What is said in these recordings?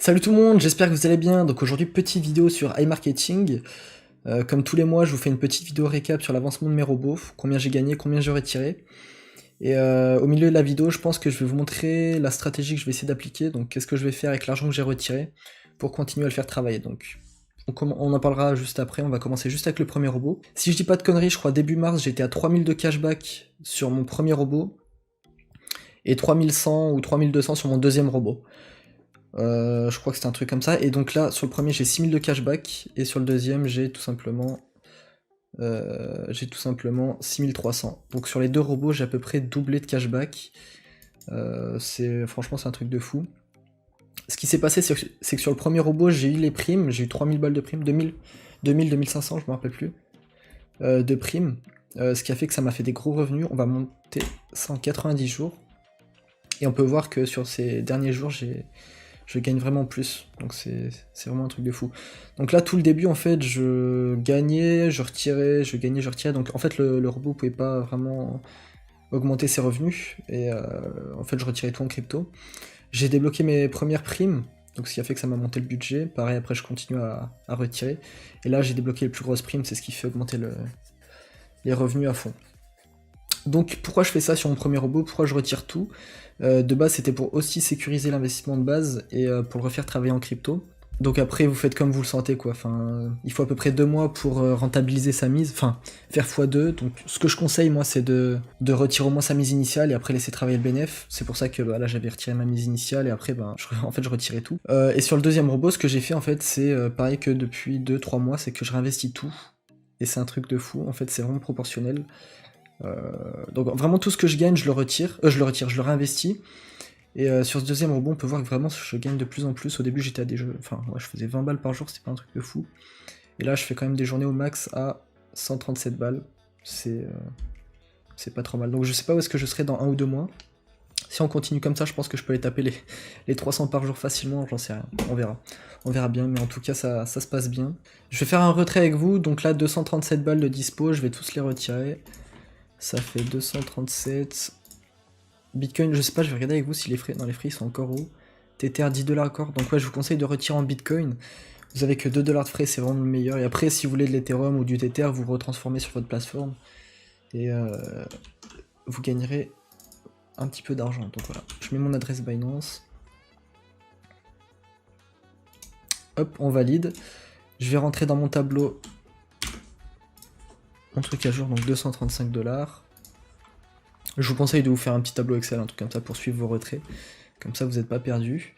Salut tout le monde, j'espère que vous allez bien. Donc aujourd'hui, petite vidéo sur iMarketing. Comme tous les mois, je vous fais une petite vidéo récap sur l'avancement de mes robots, combien j'ai gagné, combien j'ai retiré. Et au milieu de la vidéo, je pense que je vais vous montrer la stratégie que je vais essayer d'appliquer. Donc qu'est-ce que je vais faire avec l'argent que j'ai retiré pour continuer à le faire travailler. Donc on en parlera juste après, on va commencer juste avec le premier robot. Si je dis pas de conneries, je crois début mars, j'étais à 3000 de cashback sur mon premier robot. Et 3100 ou 3200 sur mon deuxième robot. Je crois que c'était un truc comme ça. Et donc là, sur le premier, j'ai 6000 de cashback. Et sur le deuxième, j'ai tout simplement 6300. Donc sur les deux robots, j'ai à peu près doublé de cashback. Franchement, c'est un truc de fou. Ce qui s'est passé, c'est que sur le premier robot, j'ai eu les primes. J'ai eu 3000 balles de primes. 2500, je me rappelle plus. De primes. Ce qui a fait que ça m'a fait des gros revenus. On va monter ça en 90 jours. Et on peut voir que sur ces derniers jours, je gagne vraiment plus, donc c'est vraiment un truc de fou. Donc là, tout le début, en fait, je gagnais, je retirais, je gagnais, je retirais, donc en fait, le robot pouvait pas vraiment augmenter ses revenus, et en fait, je retirais tout en crypto. J'ai débloqué mes premières primes, donc ce qui a fait que ça m'a monté le budget. Pareil, après, je continue à retirer, et là, j'ai débloqué les plus grosses primes, c'est ce qui fait augmenter les revenus à fond. Donc pourquoi je fais ça sur mon premier robot, pourquoi je retire tout? De base c'était pour aussi sécuriser l'investissement de base et pour le refaire travailler en crypto. Donc après vous faites comme vous le sentez quoi, enfin il faut à peu près 2 mois pour rentabiliser sa mise, enfin faire x2, donc ce que je conseille moi c'est de retirer au moins sa mise initiale et après laisser travailler le bénéf, c'est pour ça que là j'avais retiré ma mise initiale et après en fait je retirais tout. Et sur le deuxième robot ce que j'ai fait en fait c'est pareil que depuis 2-3 mois, c'est que je réinvestis tout, et c'est un truc de fou, en fait c'est vraiment proportionnel. Donc vraiment tout ce que je gagne, je le réinvestis. Et sur ce deuxième robot, on peut voir que vraiment je gagne de plus en plus. Au début, j'étais à des jeux, enfin ouais, je faisais 20 balles par jour, c'était pas un truc de fou. Et là, je fais quand même des journées au max à 137 balles. C'est pas trop mal. Donc je sais pas où est-ce que je serai dans 1 ou 2 mois. Si on continue comme ça, je pense que je peux aller taper les 300 par jour facilement, j'en sais rien, on verra. On verra bien, mais en tout cas ça se passe bien. Je vais faire un retrait avec vous, donc là 237 balles de dispo, je vais tous les retirer. Ça fait 237. Bitcoin, je sais pas, je vais regarder avec vous si les frais. Non, les frais ils sont encore hauts. TTR 10 $ encore. Donc ouais, je vous conseille de retirer en Bitcoin. Vous avez que 2 $ de frais, c'est vraiment le meilleur. Et après, si vous voulez de l'Ethereum ou du Tether, vous retransformez sur votre plateforme. Et vous gagnerez un petit peu d'argent. Donc voilà, je mets mon adresse Binance. Hop, on valide. Je vais rentrer dans mon tableau mon truc à jour, donc 235 $. Je vous conseille de vous faire un petit tableau Excel, un truc comme ça pour suivre vos retraits. Comme ça, vous n'êtes pas perdu.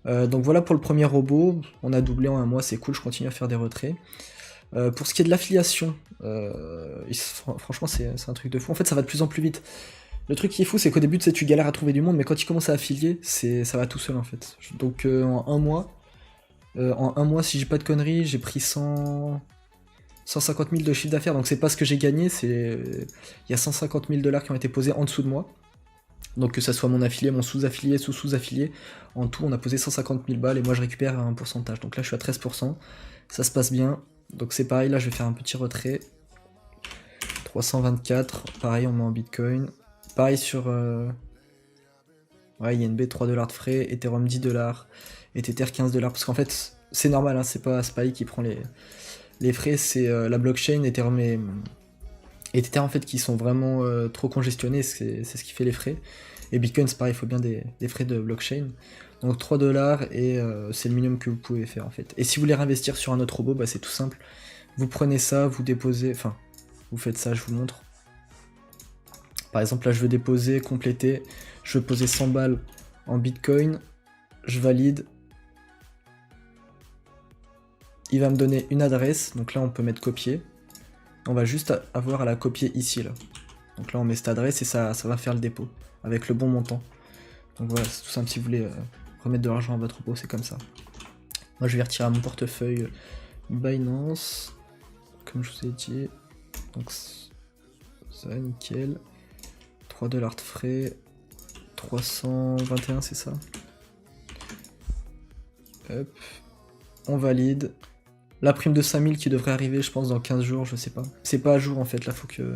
Donc voilà pour le premier robot. On a doublé en 1 mois, c'est cool, je continue à faire des retraits. Pour ce qui est de l'affiliation, franchement, c'est un truc de fou. En fait, ça va de plus en plus vite. Le truc qui est fou, c'est qu'au début, tu sais, tu galères à trouver du monde, mais quand tu commences à affilier, ça va tout seul en fait. Donc en 1 mois, si j'ai pas de conneries, j'ai pris 150 000 de chiffre d'affaires, donc c'est pas ce que j'ai gagné, il y a 150 000 $ qui ont été posés en dessous de moi. Donc que ça soit mon affilié, mon sous-affilié, sous-affilié, en tout on a posé 150 000 balles et moi je récupère un pourcentage. Donc là je suis à 13%, ça se passe bien. Donc c'est pareil, là je vais faire un petit retrait. 324, pareil on met en Bitcoin. Pareil sur INB 3 $ de frais, Ethereum 10 $, et Tether 15 $, parce qu'en fait c'est normal, hein, c'est pas AI qui prend les frais, c'est la blockchain, Ethereum et Tether en fait qui sont vraiment trop congestionnés, c'est ce qui fait les frais. Et Bitcoin c'est pareil, il faut bien des frais de blockchain. Donc 3 $ et c'est le minimum que vous pouvez faire en fait. Et si vous voulez réinvestir sur un autre robot, bah, c'est tout simple. Vous prenez ça, vous déposez, enfin vous faites ça, je vous montre. Par exemple là je veux déposer, compléter, je veux poser 100 balles en Bitcoin, je valide. Il va me donner une adresse, donc là on peut mettre copier. On va juste avoir à la copier ici là. Donc là on met cette adresse et ça va faire le dépôt avec le bon montant. Donc voilà, c'est tout simple, si vous voulez remettre de l'argent à votre robot, c'est comme ça. Moi je vais retirer à mon portefeuille Binance, comme je vous ai dit. Donc ça, nickel. 3 $ de frais. 321, c'est ça. Hop. On valide. La prime de 5000 qui devrait arriver, je pense, dans 15 jours, je sais pas. C'est pas à jour en fait, là faut que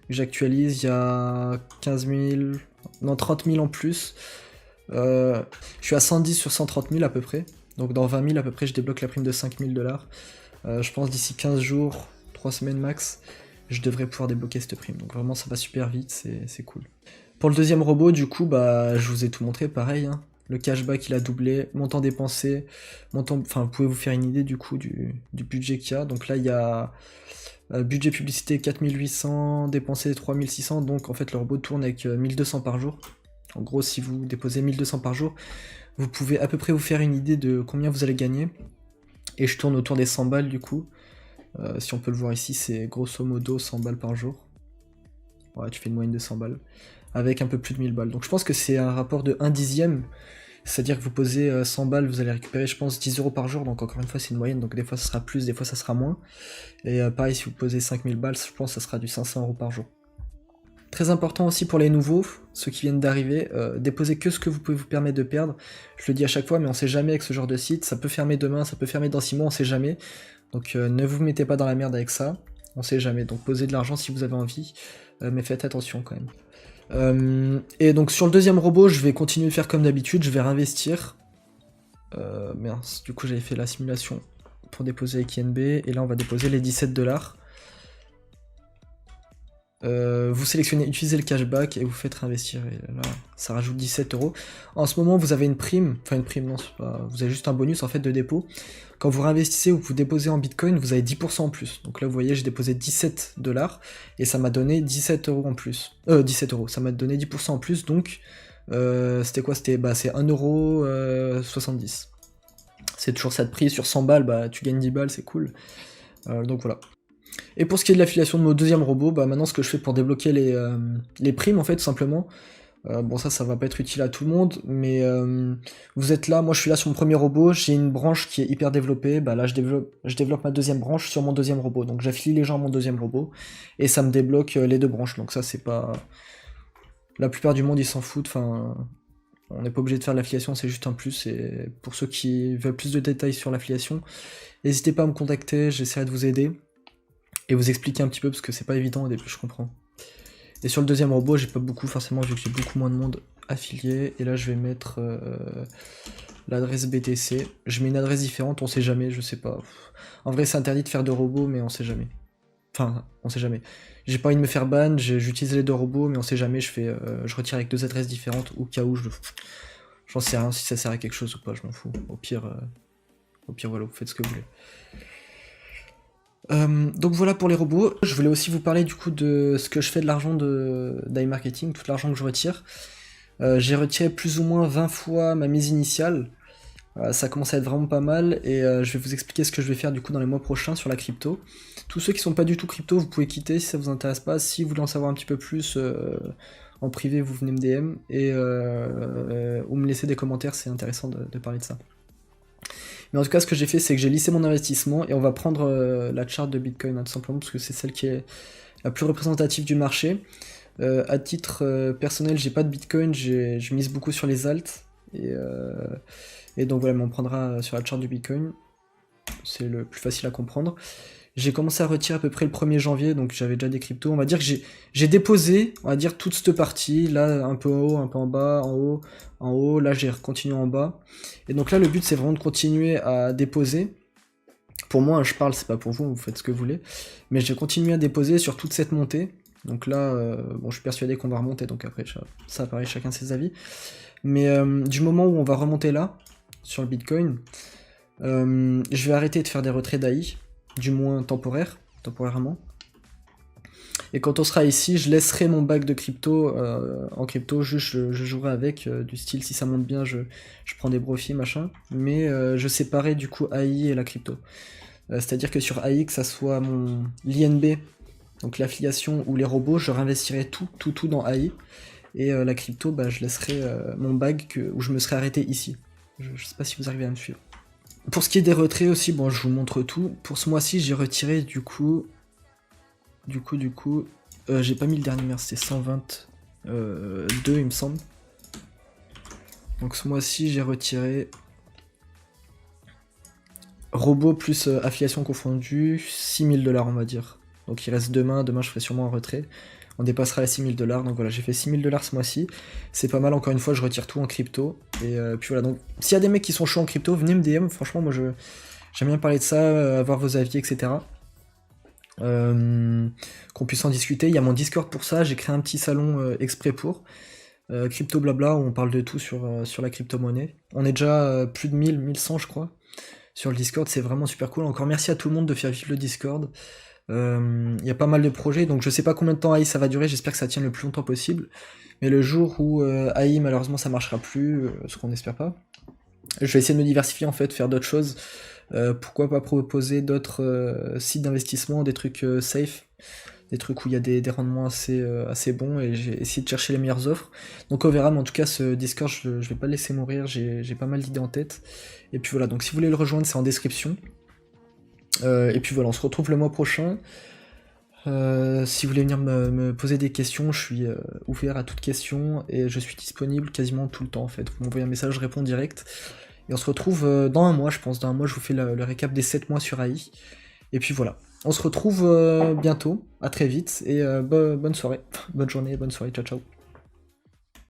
j'actualise. Il y a 15 000, non 30 000 en plus. Je suis à 110 sur 130 000 à peu près. Donc dans 20 000 à peu près, je débloque la prime de 5 000 $. Je pense d'ici 15 jours, 3 semaines max, je devrais pouvoir débloquer cette prime. Donc vraiment, ça va super vite, c'est cool. Pour le deuxième robot, du coup, bah, je vous ai tout montré, pareil. Hein. Le cashback, il a doublé, montant dépensé, enfin, vous pouvez vous faire une idée du coup du budget qu'il y a. Donc là, il y a budget publicité 4800, dépensé 3600, donc en fait, le robot tourne avec 1200 par jour. En gros, si vous déposez 1200 par jour, vous pouvez à peu près vous faire une idée de combien vous allez gagner. Et je tourne autour des 100 balles du coup. Si on peut le voir ici, c'est grosso modo 100 balles par jour. Ouais, tu fais une moyenne de 100 balles. Avec un peu plus de 1000 balles. Donc je pense que c'est un rapport de 1 dixième. C'est-à-dire que vous posez 100 balles, vous allez récupérer, je pense, 10 euros par jour. Donc encore une fois, c'est une moyenne. Donc des fois, ça sera plus, des fois, ça sera moins. Et pareil, si vous posez 5000 balles, je pense que ça sera du 500 euros par jour. Très important aussi pour les nouveaux, ceux qui viennent d'arriver, déposez que ce que vous pouvez vous permettre de perdre. Je le dis à chaque fois, mais on sait jamais avec ce genre de site. Ça peut fermer demain, ça peut fermer dans 6 mois, on sait jamais. Donc ne vous mettez pas dans la merde avec ça. On sait jamais. Donc posez de l'argent si vous avez envie. Mais faites attention quand même. Et donc sur le deuxième robot, je vais continuer de faire comme d'habitude, je vais réinvestir. Mince, du coup j'avais fait la simulation pour déposer avec INB, et là on va déposer les 17 $. Vous sélectionnez utiliser le cashback et vous faites réinvestir, et là ça rajoute 17 euros. En ce moment vous avez une prime, enfin une prime non, c'est pas, vous avez juste un bonus en fait de dépôt. Quand vous réinvestissez ou vous déposez en bitcoin, vous avez 10% en plus. Donc là vous voyez j'ai déposé 17 $ et ça m'a donné 17 euros en plus. 17 euros, ça m'a donné 10% en plus, donc c'était quoi? C'était c'est 1,70 €. C'est toujours ça de prix, sur 100 balles, bah tu gagnes 10 balles, c'est cool. Donc voilà. Et pour ce qui est de l'affiliation de mon deuxième robot, bah maintenant ce que je fais pour débloquer les primes en fait tout simplement, bon ça va pas être utile à tout le monde, mais vous êtes là, moi je suis là sur mon premier robot, j'ai une branche qui est hyper développée, bah là je développe ma deuxième branche sur mon deuxième robot, donc j'affilie les gens à mon deuxième robot, et ça me débloque les deux branches, donc ça c'est pas... La plupart du monde ils s'en foutent, enfin... On n'est pas obligé de faire l'affiliation, c'est juste un plus, et pour ceux qui veulent plus de détails sur l'affiliation, n'hésitez pas à me contacter, j'essaierai de vous aider. Et vous expliquer un petit peu parce que c'est pas évident au début, je comprends. Et sur le deuxième robot, j'ai pas beaucoup forcément vu que j'ai beaucoup moins de monde affilié. Et là, je vais mettre l'adresse BTC. Je mets une adresse différente, on sait jamais, je sais pas. En vrai, c'est interdit de faire deux robots, mais on sait jamais. Enfin, on sait jamais. J'ai pas envie de me faire ban, j'utilise les deux robots, mais on sait jamais, je retire avec deux adresses différentes, au cas où j'en sais rien si ça sert à quelque chose ou pas, je m'en fous. Au pire, voilà, vous faites ce que vous voulez. Donc voilà pour les robots. Je voulais aussi vous parler du coup de ce que je fais de l'argent d'iMarketing, tout l'argent que je retire. J'ai retiré plus ou moins 20 fois ma mise initiale. Ça commence à être vraiment pas mal, et je vais vous expliquer ce que je vais faire du coup dans les mois prochains sur la crypto. Tous ceux qui sont pas du tout crypto, vous pouvez quitter si ça vous intéresse pas. Si vous voulez en savoir un petit peu plus en privé, vous venez me DM ou me laisser des commentaires, c'est intéressant de parler de ça. Mais en tout cas, ce que j'ai fait, c'est que j'ai lissé mon investissement, et on va prendre la charte de Bitcoin, hein, tout simplement, parce que c'est celle qui est la plus représentative du marché. À titre personnel, j'ai pas de Bitcoin, je mise beaucoup sur les alts, et donc voilà, mais on prendra sur la charte du Bitcoin, c'est le plus facile à comprendre. J'ai commencé à retirer à peu près le 1er janvier, donc j'avais déjà des cryptos. On va dire que j'ai déposé, on va dire, toute cette partie, là un peu en haut, un peu en bas, en haut, là j'ai continué en bas. Et donc là le but c'est vraiment de continuer à déposer. Pour moi, je parle, c'est pas pour vous, vous faites ce que vous voulez. Mais j'ai continué à déposer sur toute cette montée. Donc là, bon, je suis persuadé qu'on va remonter, donc après ça pareil, chacun ses avis. Mais du moment où on va remonter là, sur le Bitcoin, je vais arrêter de faire des retraits d'AI, du moins temporairement. Et quand on sera ici, je laisserai mon bac de crypto en crypto, juste je jouerai avec, du style si ça monte bien, je prends des profits, machin. Mais je séparerai du coup AI et la crypto. C'est-à-dire que sur AI, que ça soit l'INB, donc l'affiliation ou les robots, je réinvestirai tout dans AI. Et la crypto, bah, je laisserai mon bac où je me serai arrêté ici. Je sais pas si vous arrivez à me suivre. Pour ce qui est des retraits aussi, bon, je vous montre tout. Pour ce mois-ci, j'ai retiré du coup, j'ai pas mis le dernier, merde, c'était 122 il me semble. Donc ce mois-ci, j'ai retiré robot plus affiliation confondue, 6000 $ on va dire. Donc il reste demain je ferai sûrement un retrait. on dépassera les 6000 $. Donc voilà, j'ai fait 6000 $ ce mois-ci. C'est pas mal, encore une fois, je retire tout en crypto. Et puis voilà, donc s'il y a des mecs qui sont chauds en crypto, venez me DM. Franchement, moi j'aime bien parler de ça, avoir vos avis, etc. Qu'on puisse en discuter. Il y a mon Discord pour ça, j'ai créé un petit salon exprès pour. Crypto blabla, où on parle de tout sur la crypto-monnaie. On est déjà plus de 1100 je crois sur le Discord, c'est vraiment super cool. Encore merci à tout le monde de faire vivre le Discord. Il y a pas mal de projets, donc je sais pas combien de temps AI ça va durer, j'espère que ça tienne le plus longtemps possible. Mais le jour où AI malheureusement ça marchera plus, ce qu'on n'espère pas, je vais essayer de me diversifier en fait, faire d'autres choses. Pourquoi pas proposer d'autres sites d'investissement, des trucs safe, des trucs où il y a des rendements assez bons, et j'ai essayé de chercher les meilleures offres. Donc on verra, mais en tout cas ce Discord je vais pas le laisser mourir, j'ai pas mal d'idées en tête. Et puis voilà, donc si vous voulez le rejoindre c'est en description. Et puis voilà, on se retrouve le mois prochain. Si vous voulez venir me poser des questions, je suis ouvert à toutes questions et je suis disponible quasiment tout le temps en fait. Vous m'envoyez un message, je réponds direct. Et on se retrouve dans un mois, je pense. Dans un mois, je vous fais le récap des 7 mois sur AI. Et puis voilà. On se retrouve bientôt, à très vite, et bonne soirée, bonne journée, bonne soirée, ciao ciao.